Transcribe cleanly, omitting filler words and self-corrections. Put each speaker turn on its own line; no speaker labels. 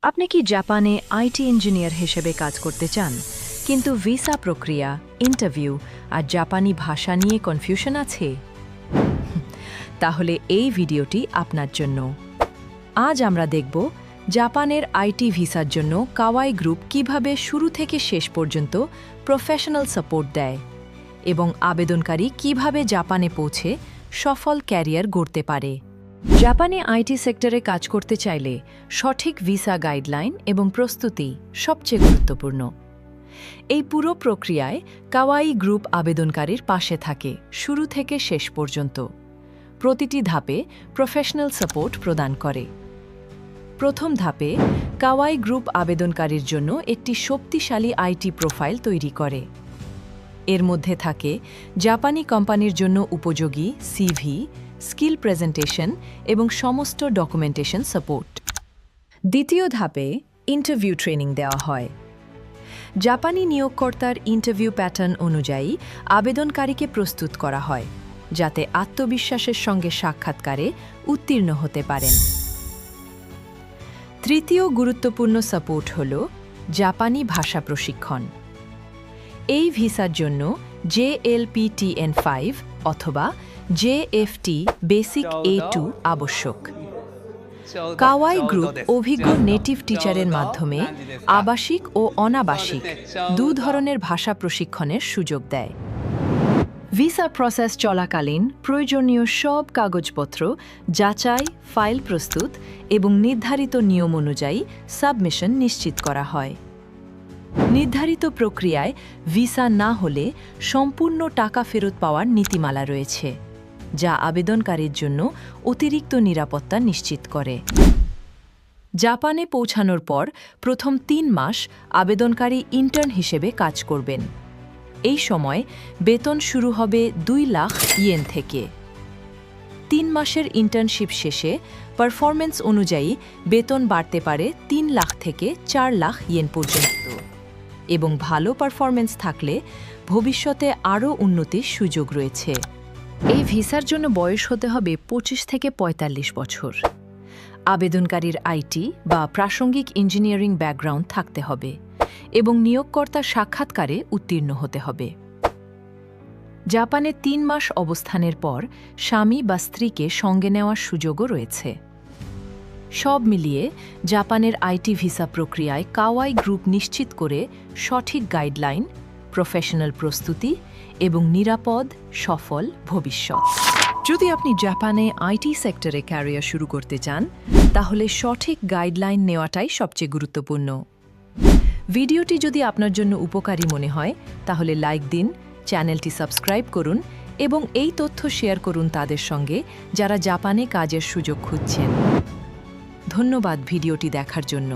আপনি কি জাপানে আইটি ইঞ্জিনিয়ার হিসেবে কাজ করতে চান, কিন্তু ভিসা প্রক্রিয়া, ইন্টারভিউ আর জাপানি ভাষা নিয়ে কনফিউশন আছে? তাহলে এই ভিডিওটি আপনার জন্য। আজ আমরা দেখব জাপানের আইটি ভিসার জন্য কাওয়াই গ্রুপ কিভাবে শুরু থেকে শেষ পর্যন্ত প্রফেশনাল সাপোর্ট দেয় এবং আবেদনকারী কিভাবে জাপানে পৌঁছে সফল ক্যারিয়ার গড়তে পারে। জাপানে আইটি সেক্টরে কাজ করতে চাইলে সঠিক ভিসা গাইডলাইন এবং প্রস্তুতি সবচেয়ে গুরুত্বপূর্ণ। এই পুরো প্রক্রিয়ায় কাওয়াই গ্রুপ আবেদনকারীর পাশে থাকে শুরু থেকে শেষ পর্যন্ত। প্রতিটি ধাপে প্রফেশনাল সাপোর্ট প্রদান করে। প্রথম ধাপে কাওয়াই গ্রুপ আবেদনকারীর জন্য একটি শক্তিশালী আইটি প্রোফাইল তৈরি করে। এর মধ্যে থাকে জাপানি কোম্পানির জন্য উপযোগী সিভি, স্কিল প্রেজেন্টেশন এবং সমস্ত ডকুমেন্টেশন সাপোর্ট। দ্বিতীয় ধাপে ইন্টারভিউ ট্রেনিং দেওয়া হয়। জাপানি নিয়োগকর্তার ইন্টারভিউ প্যাটার্ন অনুযায়ী আবেদনকারীকে প্রস্তুত করা হয়, যাতে আত্মবিশ্বাসের সঙ্গে সাক্ষাৎকারে উত্তীর্ণ হতে পারেন। তৃতীয় গুরুত্বপূর্ণ সাপোর্ট হল জাপানি ভাষা প্রশিক্ষণ। এই ভিসার জন্য JLPTN5 অথবা JFT বেসিক A2 আবশ্যক। কাওয়াই গ্রুপ অভিজ্ঞ নেটিভ টিচারের মাধ্যমে আবাসিক ও অনাবাসিক দু ধরনের ভাষা প্রশিক্ষণের সুযোগ দেয়। ভিসা প্রসেস চলাকালীন প্রয়োজনীয় সব কাগজপত্র যাচাই, ফাইল প্রস্তুত এবং নির্ধারিত নিয়ম অনুযায়ী সাবমিশন নিশ্চিত করা হয়। নির্ধারিত প্রক্রিয়ায় ভিসা না হলে সম্পূর্ণ টাকা ফেরত পাওয়ার নীতিমালা রয়েছে, যা আবেদনকারীর জন্য অতিরিক্ত নিরাপত্তা নিশ্চিত করে। জাপানে পৌঁছানোর পর প্রথম 3 মাস আবেদনকারী ইন্টার্ন হিসেবে কাজ করবেন। এই সময় বেতন শুরু হবে 2 লাখ ইয়েন থেকে। 3 মাসের ইন্টার্নশিপ শেষে পারফরমেন্স অনুযায়ী বেতন বাড়তে পারে 3 লাখ থেকে 4 লাখ ইয়েন পর্যন্ত, এবং ভালো পারফরমেন্স থাকলে ভবিষ্যতে আরও উন্নতির সুযোগ রয়েছে। এই ভিসার জন্য বয়স হতে হবে 25 থেকে 45 বছর। আবেদনকারীর আইটি বা প্রাসঙ্গিক ইঞ্জিনিয়ারিং ব্যাকগ্রাউন্ড থাকতে হবে এবং নিয়োগকর্তার সাক্ষাৎকারে উত্তীর্ণ হতে হবে। জাপানে 3 মাস অবস্থানের পর স্বামী বা স্ত্রীকে সঙ্গে নেওয়ার সুযোগও রয়েছে। সব মিলিয়ে জাপানের আইটি ভিসা প্রক্রিয়ায় কাওয়াই গ্রুপ নিশ্চিত করে সঠিক গাইডলাইন, প্রফেশনাল প্রস্তুতি এবং নিরাপদ, সফল ভবিষ্যৎ। যদি আপনি জাপানে আইটি সেক্টরে ক্যারিয়ার শুরু করতে চান, তাহলে সঠিক গাইডলাইন নেওয়াটাই সবচেয়ে গুরুত্বপূর্ণ। ভিডিওটি যদি আপনার জন্য উপকারী মনে হয়, তাহলে লাইক দিন, চ্যানেলটি সাবস্ক্রাইব করুন এবং এই তথ্য শেয়ার করুন তাদের সঙ্গে যারা জাপানে কাজের সুযোগ খুঁজছেন। ধন্যবাদ ভিডিওটি দেখার জন্য।